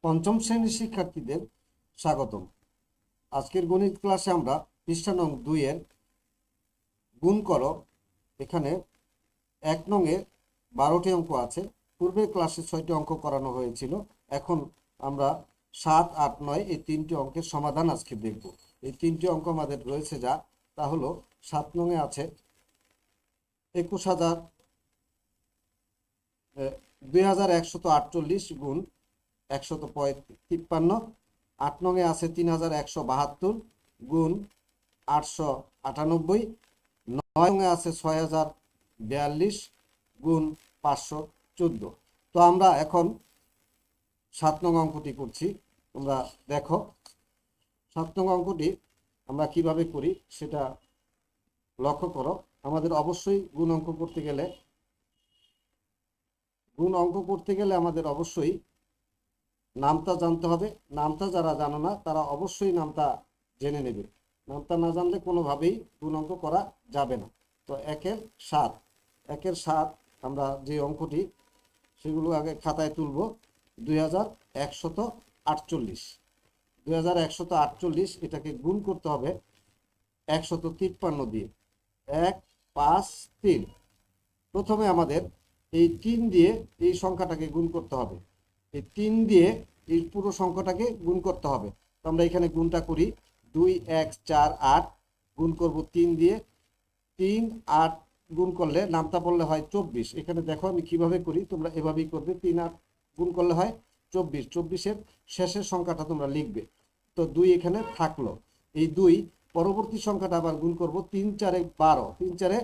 পঞ্চম শ্রেণীর শিক্ষার্থীদের স্বাগতম। আজকের গণিত ক্লাসে আমরা পৃষ্ঠা নং 2 এর গুণ করো, এখানে 1 নং এ 12টি অঙ্ক আছে। পূর্বের ক্লাসে 6টি অঙ্ক করানো হয়েছিল। এখন আমরা 7, 8, 9 এই 3টি অঙ্কের সমাধান আজকে দেখব। এই 3টি অঙ্ক আমাদের রয়েছে যা তা হলো 7 নং এ আছে 2148 গুণ 153। 8 নং এ আছে 3172 গুণ 898। 9 নং এ আছে 6042 গুণ 514। তো আমরা এখন 7 নং অঙ্কটি করছি। তোমরা দেখো 7 নং অঙ্কটি আমরা কিভাবে করি সেটা লক্ষ্য করো। আমাদের অবশ্যই গুণ অঙ্ক করতে গেলে আমাদের অবশ্যই নামতা জানতে হবে। নামতা যারা জানো না তারা অবশ্যই নামতা জেনে নেবে। নামতা না জানলে কোনোভাবেই গুণ অঙ্ক করা যাবে না। তো 1-এর 7 আমরা যে অঙ্কটি সেগুলো আগে খাতায় তুলব। 2148 এটাকে গুণ করতে হবে 153 দিয়ে। 1, 5, 3। প্রথমে আমাদের এই 3 দিয়ে এই সংখ্যাটাকে গুণ করতে হবে। এই 3 দিয়ে এই পুরো সংখ্যাটাকে গুণ করতে হবে। তো আমরা এখানে গুণটা করি। 2, 1, 4, 8 গুণ করব 3 দিয়ে। 3, 8 গুণ করলে নামতা পড়লে হয় 24। এখানে দেখো আমি কিভাবে করি, তোমরা এভাবেই করবে। 3, 8 গুণ করলে হয় 24। 24-এর শেষের সংখ্যাটা তোমরা লিখবে। তো 2 এখানে থাকলো। এই 2 পরবর্তী সংখ্যাটা আবার গুণ করব 3, 4, 12। 3, 4,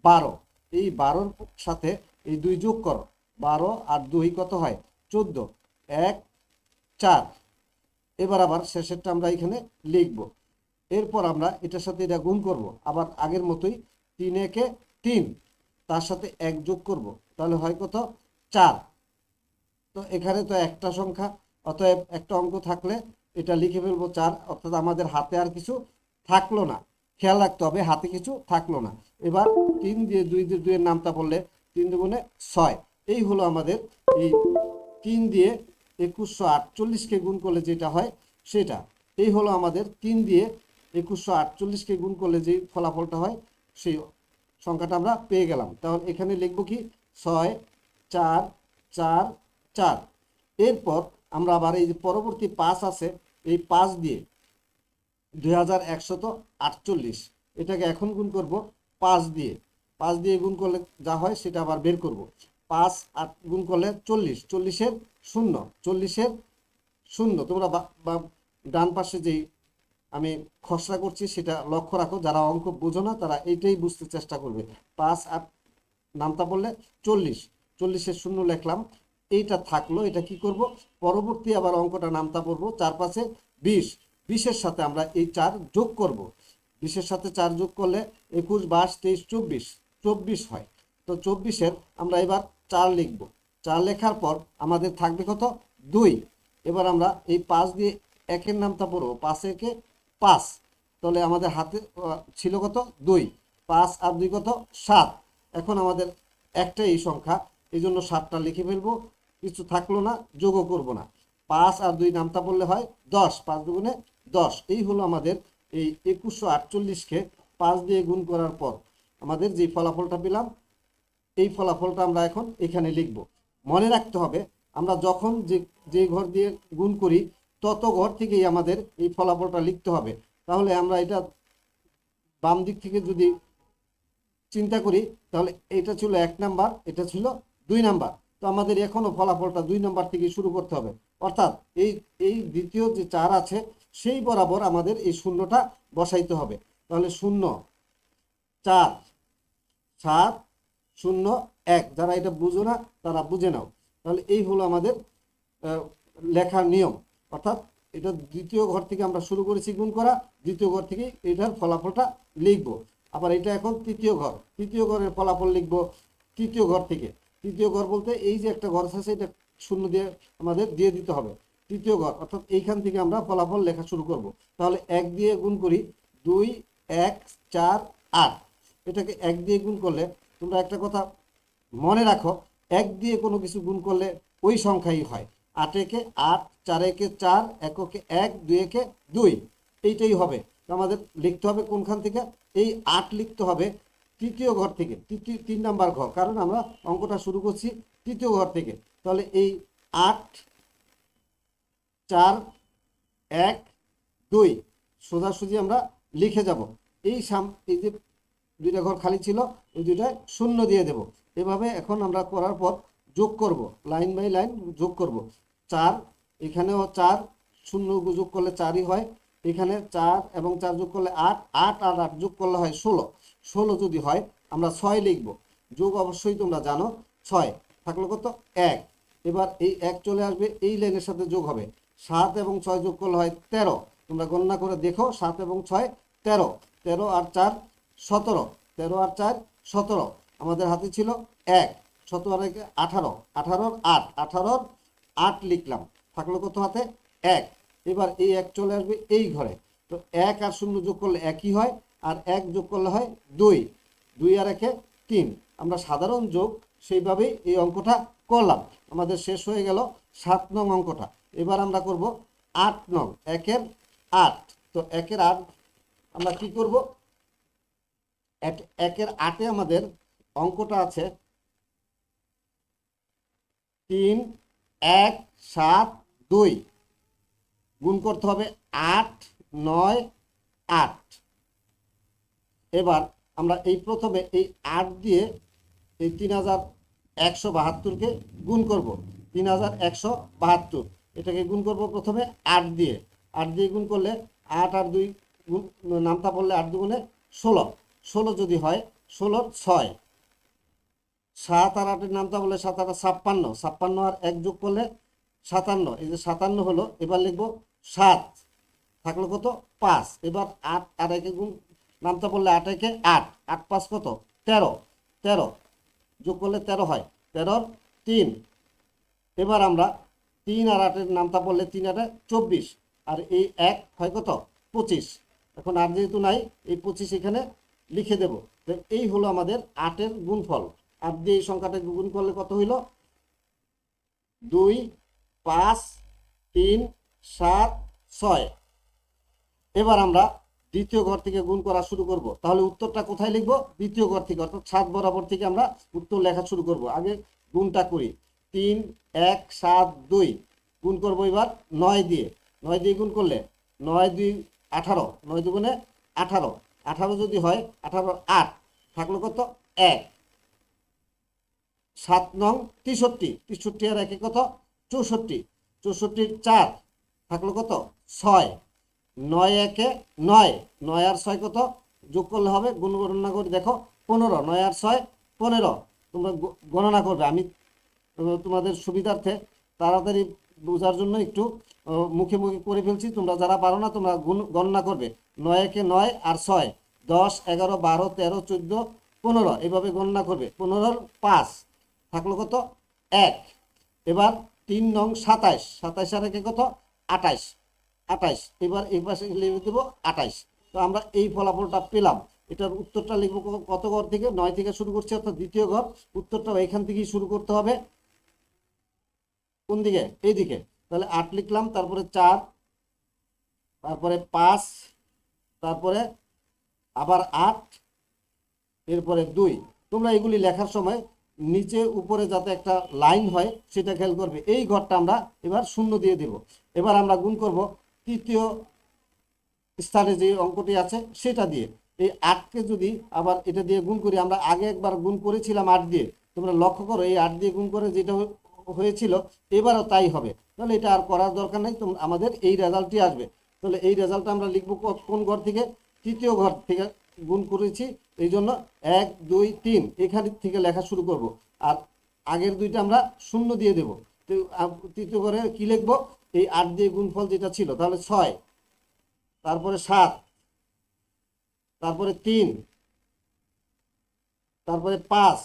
12। এই 12-র সাথে এই 2 যোগ করো। 12 আর 2 কত হয়? 14। 1, 4। এবার আবার শেষেরটা আমরা এখানে লিখব। এরপর আমরা এটার সাথে এটা গুণ করব। আবার আগের মতোই 3, 1, 3। তার সাথে 1 যোগ করব। তাহলে হয় কত? 4। তো এখানে তো একটা সংখ্যা, অতএব একটা অঙ্ক থাকলে এটা লিখে ফেলবো 4। অর্থাৎ আমাদের হাতে আর কিছু থাকলো না। খেয়াল রাখতে হবে হাতে কিছু থাকলো না। এবার 3 দিয়ে 2 দিয়ে 2 এর নামতা বললে 3 দুগুণে 6। এই হলো আমাদের এই 3 দিয়ে 2148কে গুণ করলে যেটা হয় সেটা। এই হলো আমাদের 3 দিয়ে 2148কে গুণ করলে যে ফলাফলটা হয় সেই সংখ্যাটা আমরা পেয়ে গেলাম। তাহলে এখানে লিখব কি? 6, 4, 4, 4। এরপর আমরা আবার এই যে পরবর্তী 5 আছে, এই 5 দিয়ে 2148 এটাকে এখন গুণ করব 5 দিয়ে। 5 দিয়ে গুণ করলে যা হয় সেটা আবার বের করব। 5, 8 গুণ করলে 40। 40-এর 0। 40-এর 0। তোমরা ডান পাশে যেই আমি খসড়া করছি সেটা লক্ষ্য রাখো। যারা অঙ্ক বোঝো না তারা এইটাই বুঝতে চেষ্টা করবে। 5, 8 নামতা বললে 40। 40-এর 0 লিখলাম। এইটা থাকলো। এটা কি করব? পরবর্তী আবার অঙ্কটা নামতা পড়বো। 4, 5, 20। 20-এর সাথে আমরা এই 4 যোগ করব। 20-এর সাথে 4 যোগ করলে 21, 22, 23, 24। 24 হয়। তো 24-এর আমরা এবার 4 লিখব। 4 লেখার পর আমাদের থাকবে কত? 2। এবার আমরা এই 5 দিয়ে 1-এর নামতা পড়বো। 5, 1, 5। তাহলে আমাদের হাতে ছিল কত? 2। 5 আর 2 কত? 7। এখন আমাদের একটা এই সংখ্যা, এই জন্য 7টা লিখে ফেলবো। কিছু থাকলো না, যোগও করব না। 5 আর 2 নামতা বললে হয় 10। 5 দুগুণে 10। এই হলো আমাদের এই 2148কে 5 দিয়ে গুণ করার পর আমাদের যে ফলাফলটা পেলাম, এই ফলাফলটা আমরা এখন এখানে লিখব। মনে রাখতে হবে আমরা যখন যে ঘর দিয়ে গুণ করি তত ঘর থেকেই আমাদের এই ফলাফলটা লিখতে হবে। তাহলে আমরা এটা বাম দিক থেকে যদি চিন্তা করি তাহলে এটা ছিল 1 নাম্বার, এটা ছিল 2 নাম্বার। তো আমাদের এখনো ফলাফলটা 2 নাম্বার থেকে শুরু করতে হবে। অর্থাৎ এই দ্বিতীয় যে 4 আছে সেই বরাবর আমাদের এই শূন্যটা বসাইতে হবে। তাহলে 0, 4, 7, 0, 1। যারা এটা বুঝো না তারা বুঝে নাও। তাহলে এই হলো আমাদের লেখার নিয়ম। অর্থাৎ এটা দ্বিতীয় ঘর থেকে আমরা শুরু করেছি গুণ করা। দ্বিতীয় ঘর থেকে এটার ফলাফলটা লিখব। আবার এটা এখন তৃতীয় ঘর। তৃতীয় ঘরের ফলাফল লিখব তৃতীয় ঘর থেকে। তৃতীয় ঘর বলতে এই যে একটা ঘর আছে এটা 0 দিয়ে আমাদের দিয়ে দিতে হবে। তৃতীয় ঘর অর্থাৎ এইখান থেকে আমরা ফলাফল লেখা শুরু করব। তাহলে 1 দিয়ে গুণ করি। 2, 1, 4, 8। এটাকে 1 দিয়ে গুণ করলে তোমরা একটা কথা মনে রাখো, 1 দিয়ে কোনো কিছু গুণ করলে ওই সংখ্যাই হয়। 8 একে 8, 4 একে 4, এককে 1, 2 একে 2, এইটাই হবে। তো আমাদের লিখতে হবে কোনখান থেকে? এই 8 লিখতে হবে তৃতীয় ঘর থেকে, 3 নাম্বার ঘর, কারণ আমরা অঙ্কটা শুরু করছি তৃতীয় ঘর থেকে। তাহলে এই 8, 4, 1, 2 সোজাসুজি আমরা লিখে যাব। এই যে দুইটা ঘর খালি ছিল, এই দুইটায় শূন্য দিয়ে দেব। এভাবে এখন আমরা করার পর যোগ করব, লাইন বাই লাইন যোগ করব। 4, এখানেও 4, শূন্য যোগ করলে 4ই হয়। এখানে 4 এবং 4 যোগ করলে 8, 8 আর 8 যোগ করলে হয় 16। 16 যদি হয় আমরা 6 লিখব। যোগ অবশ্যই তোমরা জানো, 6 থাকলো কত? 1। এবার এই 1 চলে আসবে, এই লাইনের সাথে যোগ হবে। 7 এবং 6 যোগ করলে হয় 13। তোমরা গণনা করে দেখো, 7 এবং 6 13, 13 আর 4 17, 13 আর 4 17। আমাদের হাতে ছিল 1, 17 আর 1 18, 18 8, 18 8 লিখলাম। থাকলো কত হাতে? 1। এবার এই 1 চলে আসবে এই ঘরে। তো 1 আর 0 যোগ করলে 1ই হয়, আর 1 যোগ করলে হয় 2, 2 আর 1 3। আমরা সাধারণ যোগ সেইভাবেই এই অঙ্কটা করলাম। আমাদের শেষ হয়ে গেল 7 নং অঙ্কটা। এবার আমরা করব 8 নং, 1-এর 8। তো 1-এর 8 আমরা কি করব? 1-এর 8-এ আমাদের অঙ্কটা আছে 3, 1, 7, 2, গুণ করতে হবে 8, 9, 8। এবার আমরা এই প্রথমে এই 8 দিয়ে এই 3172কে গুণ করব। 3172 এটাকে গুণ করব প্রথমে 8 দিয়ে। 8 দিয়ে গুণ করলে 8 আর 2 গুণ, নামতা পড়লে 8 দুগুণে 16। 16 যদি হয় 16 6। 7 আর 8-এর নামতা বলে 7 আর 56, 56 আর 1 যোগ করলে 57। এই যে 57 হলো। এবার লিখবো 7, থাকলো কত? 5। এবার 8 আর 1 গুণ, নামতা পড়লে 8 একে 8, 8 5 কত? 13, 13 যোগ করলে 13 হয়, 13 3। এবার আমরা 3 আর 8-এর নামতা পড়লে 3 8 24, আর এই 1 হয় কত? 25। এখন আর যেহেতু নাই, এই 25 এখানে লিখে দেব। তো এই হলো আমাদের 8-এর গুণফল। 8 দিয়ে এই সংখ্যাটাকে গুণ করলে কত হইল? 2, 5, 3, 7, 6। এবার আমরা দ্বিতীয় ঘর থেকে গুণ করা শুরু করব। তাহলে উত্তরটা কোথায় লিখবো? দ্বিতীয় ঘর থেকে, অর্থাৎ 7 বরাবর থেকে আমরা উত্তর লেখা শুরু করব। আগে গুণটা করি। 3, 1, 7, 2 গুণ করবো এবার 9 দিয়ে। 9 দিয়ে গুণ করলে 9 2 18, 9 দুগুণে 18, 18 যদি হয় 18 8, থাকলো কত? 1। 7 নং 63, 63 আর 1 কত? 64, 64 4, থাকলো কত? 6। 9 1 9, 9 আর 6 কত? যোগ করলে হবে, গুণ গণনা করে দেখো 15, 9 আর 6 15। তোমরা গণনা করবে, আমি তোমাদের সুবিধার্থে তাড়াতাড়ি বোঝার জন্য একটু মুখে মুখে করে ফেলছি। তোমরা যারা পারো না তোমরা গণনা করবে। 9 1 9 আর 6 10 11 12 13 14 15, এইভাবে গণনা করবে। 15 5, থাকলো কত? 1। এবার 3 নং 27, 27 আর 1 কত? 28, 28। এবার এই পাশে লিখে দেবো 28। তো আমরা এই ফলাফলটা পেলাম। এটার উত্তরটা লিখবো কত ঘর থেকে? 9 থেকে শুরু করছি, অর্থাৎ দ্বিতীয় ঘর। উত্তরটা এখান থেকেই শুরু করতে হবে। কোন দিকে? এই দিকে। তাহলে 8 লিখলাম, তারপরে 4, তারপরে 5, তারপরে আবার 8, এরপরে 2। তোমরা এগুলি লেখার সময় নিচে উপরে যাতে একটা লাইন হয় সেটা খেয়াল করবে। এই ঘরটা আমরা এবার শূন্য দিয়ে দেব। এবার আমরা গুণ করব তৃতীয় স্থানে যে অঙ্কটি আছে সেটা দিয়ে। এই 8কে যদি আবার এটা দিয়ে গুণ করি, আমরা আগে একবার গুণ করেছিলাম 8 দিয়ে। তোমরা লক্ষ্য করো, এই 8 দিয়ে গুণ করে যেটা হয়েছিল এবারও তাই হবে। তাহলে এটা আর করার দরকার নেই, আমাদের এই রেজাল্টটি আসবে। তাহলে এই রেজাল্টটা আমরা লিখবো কোন ঘর থেকে? তৃতীয় ঘর থেকে গুণ করেছি, এই জন্য 1 2 3 এখান থেকে লেখা শুরু করব। আর আগের দুইটা আমরা শূন্য দিয়ে দেব। তো তৃতীয় ঘরে কি লিখবো? এই 8 দিয়ে গুণফল যেটা ছিল, তাহলে 6, তারপরে 7, তারপরে 3, তারপরে 5,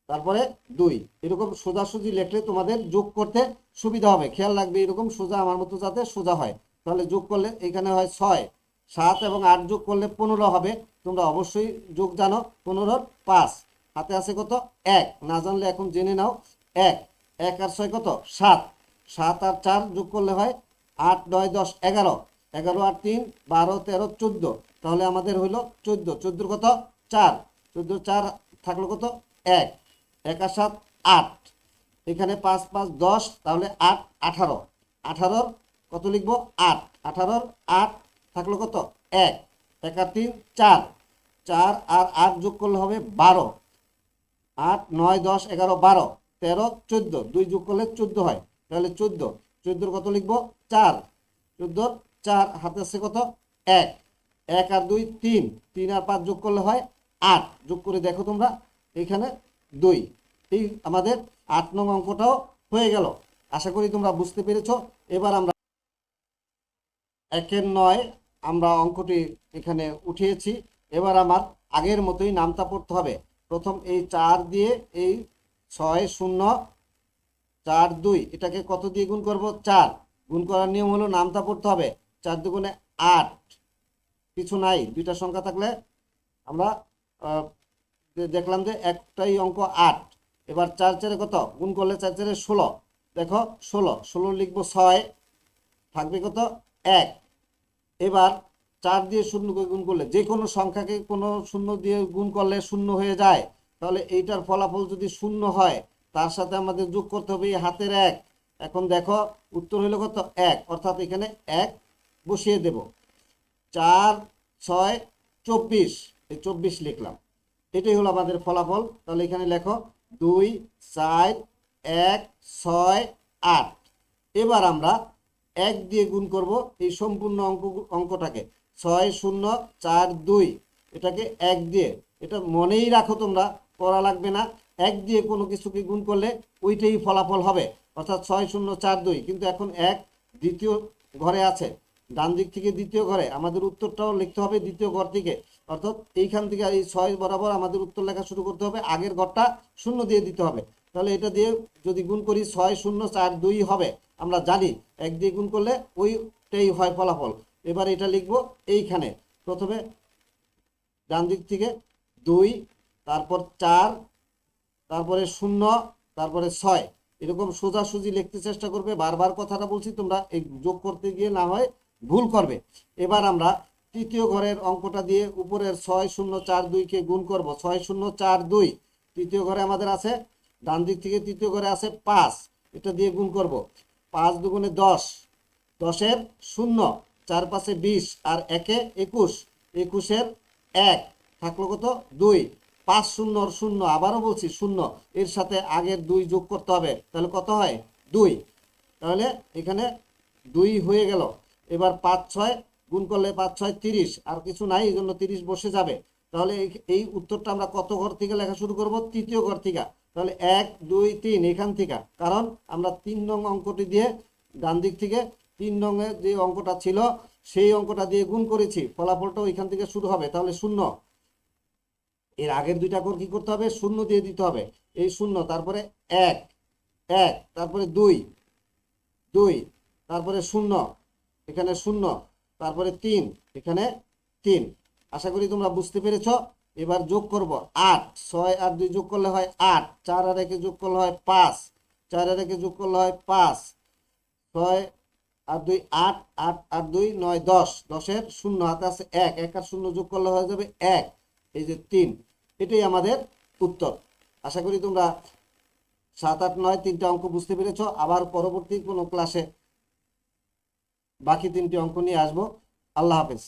তারপরে 2। এরকম সোজাসুজি লিখলে তোমাদের যোগ করতে সুবিধা হবে। খেয়াল রাখবে এরকম সোজা, আমার মতো যাতে সোজা হয়। তাহলে যোগ করলে এখানে হয় 6, 7 এবং 8 যোগ করলে 15 হবে। তোমরা অবশ্যই যোগ জানো। 15 5, হাতে আছে কত? 1, না জানলে এখন জেনে নাও। 1, 1 আর 6 কত 7, 7 আর 4 যোগ করলে হয় 8, 9, 10, 11, 11 আর 3 12, 13, 14, তাহলে আমাদের হইল 14, 14 কত 4, 14 4 থাকলো কত 1, 1 আর 7 8, এখানে 5 5 10, তাহলে 8 18, 18 কত লিখবো 8, 18 8 থাকলো কত 1, 1 আর 3 4, 4 আর 8 যোগ করলে হবে 12, 8 9 10 11 12 13 14, 2 যোগ করলে 14 হয়, তাহলে 14, 14 কত লিখবো 4, 14 4 হাতে আছে কত 1, 1 আর 2 3, 3 আর 5 যোগ করলে হয় 8, যোগ করে দেখো তোমরা এখানে 2, এই আমাদের 8 নং অঙ্কটাও হয়ে গেল। আশা করি তোমরা বুঝতে পেরেছো। এবার আমরা 1 9 আমরা অঙ্কটি এখানে উঠিয়েছি। এবার আমার আগের মতোই নামতা পড়তে হবে। প্রথম এই 4 দিয়ে এই 6 0 4 2 এটাকে কত দিয়ে গুণ করব 4, গুণ করার নিয়ম হলো নামতা পড়তে হবে। 4 দুগুণে 8, কিছু নাই, দুইটা সংখ্যা থাকলে আমরা দেখলাম যে একটাই অঙ্ক 8। এবার 4 4 কত গুণ করলে 4 4 16, দেখো 16, 16 লিখবো 6, থাকবে কত 1। এবার 4 দিয়ে 0 গুণ করলে, যে কোনো সংখ্যাকে কোনো 0 দিয়ে গুণ করলে 0 হয়ে যায়, তাহলে এইটার ফলাফল যদি 0 হয় তার সাথে আমাদের যোগ করতে হবে এই হাতের 1। এখন দেখো উত্তর হইল কত 1, অর্থাৎ এখানে 1 বসিয়ে দেব। 4 6 24, এই 24 লিখলাম, এটাই হলো আমাদের ফলাফল। তাহলে এখানে লেখো 2 4 1 6 8। এবার আমরা 1 দিয়ে গুণ করব এই সম্পূর্ণ অঙ্কটাকে, 6 0 4 2, এটাকে 1 দিয়ে, এটা মনেই রাখো তোমরা, করা লাগবে না। 1 দিয়ে কোনো কিছুকে গুণ করলে ওইটাই ফলাফল হবে, অর্থাৎ 6 0 4 2। কিন্তু এখন 1 দ্বিতীয় ঘরে আছে, ডান দিক থেকে দ্বিতীয় ঘরে, আমাদের উত্তরটাও লিখতে হবে দ্বিতীয় ঘর থেকে, অর্থাৎ এইখান থেকে এই 6 বরাবর আমাদের উত্তর লেখা শুরু করতে হবে, আগের ঘরটা 0 দিয়ে দিতে হবে। তাহলে এটা দিয়ে যদি গুণ করি 6 0 4 2 হবে, আমরা জানি 1 দিয়ে গুণ করলে ওইটাই হয় ফলাফল। এবার এটা লিখবো এইখানে, প্রথমে ডান দিক থেকে 2, তারপর 4, তারপরে 0, তারপরে 6, এরকম সোজাসুজি লিখতে চেষ্টা করবে। বারবার কথাটা বলছি, তোমরা এই যোগ করতে গিয়ে না হয় ভুল করবে। এবার আমরা তৃতীয় ঘরের অঙ্কটা দিয়ে উপরের 6 0 4 2 কে গুণ করব। 6 0 4 2 তৃতীয় ঘরে আমাদের আছে, ডান দিক থেকে তৃতীয় ঘরে আছে 5, এটা দিয়ে গুণ করব। 5 দুগুণে 10, 10-এর 0, 4 5-এ 20, আর 1-এ 21, 21-এর 1 থাকলো কত 2, 5 0 0, আবারও বলছি 0, এর সাথে আগের 2 যোগ করতে হবে, তাহলে কত হয় 2, তাহলে এখানে 2 হয়ে গেল। এবার 5 6 গুণ করলে 5 6 30, আর কিছু নাই, এই জন্য 30 বসে যাবে। তাহলে এই উত্তরটা আমরা কত ঘর থেকে লেখা শুরু করব, তৃতীয় ঘর থেকে। তাহলে 1 2 3 এখান থেকে, কারণ আমরা 3 নং অঙ্কটি দিয়ে ডান দিক থেকে 3 নংয়ের যে অঙ্কটা ছিল সেই অঙ্কটা দিয়ে গুণ করেছি, ফলাফলটাও এখান থেকে শুরু হবে। তাহলে 0, এর আগের দুইটা ঘর কি করতে হবে 0 দিয়ে দিতে হবে, এই 0, তারপরে 1 1, তারপরে 2 2, তারপরে 0 এখানে 0, তারপরে 3 এখানে 3। আশা করি তোমরা বুঝতে পেরেছ। এবার যোগ করব 8, 6 আর 2 যোগ করলে হয় 8, 4 আর 1 যোগ করলে হয় 5, 4 আর 1 যোগ করলে হয় 5, 6 আর 2 8, 8 আর 2 9 10, 10-এর 0 হাতে আছে 1, 1 আর 0 যোগ করলে হয়ে যাবে 1, এই যে 3। এটাই আমাদের উত্তর। আশা করি তোমরা 7 8 9 তিনটা অঙ্ক বুঝতে পেরেছ। আবার পরবর্তী কোনো ক্লাসে বাকি 3টি অঙ্ক নিয়ে আসবো। আল্লাহ হাফেজ।